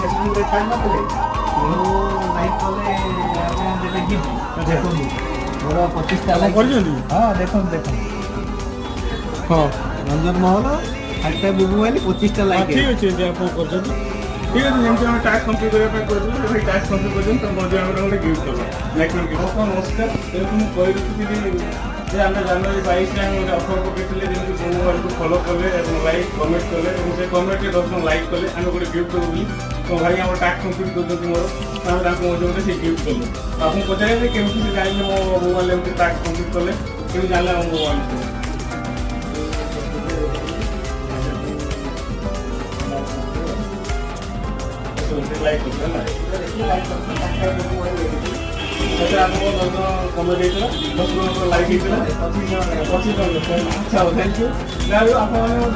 Facebook रे छाड़ नथिले like कले आपण देले गिफ्ट देखो मोर 25 टा लाइक करजंदी हां देखो हां रंजन महल हाटा बुबु वाली 25 टा लाइक ठीक अछि जे आपण करजंदी ठीक है जेमती हम टास्क कंप्लीट करबा पे करजो भाई टास्क कंप्लीट करजन त मजे हमरा ଗୋଟେ गिफ्ट करबा लाइक कर गिफ्ट नमस्कार ए तुम कहि रखि जे हम जनवरी 22 रे हम ऑफर पकेटले जेमती बुबु वाली को फॉलो करले एवं लाइक कमेंट करले एवं से कमेंट रे 10 लाइक करले हम ଗୋଟେ गिफ्ट करबी तो भाई हम टास्क कंप्लीट करजो मोर तापर हम मजे ଗୋଟେ से गिफ्ट करलो आपन पचारे जे केमती से जाइले मो मोबाइल में टास्क कंप्लीट करले केमती जानले हम मोबाइल लाइक करते हैं अच्छा आपको कमेंट लाइक अच्छा थैंक यू।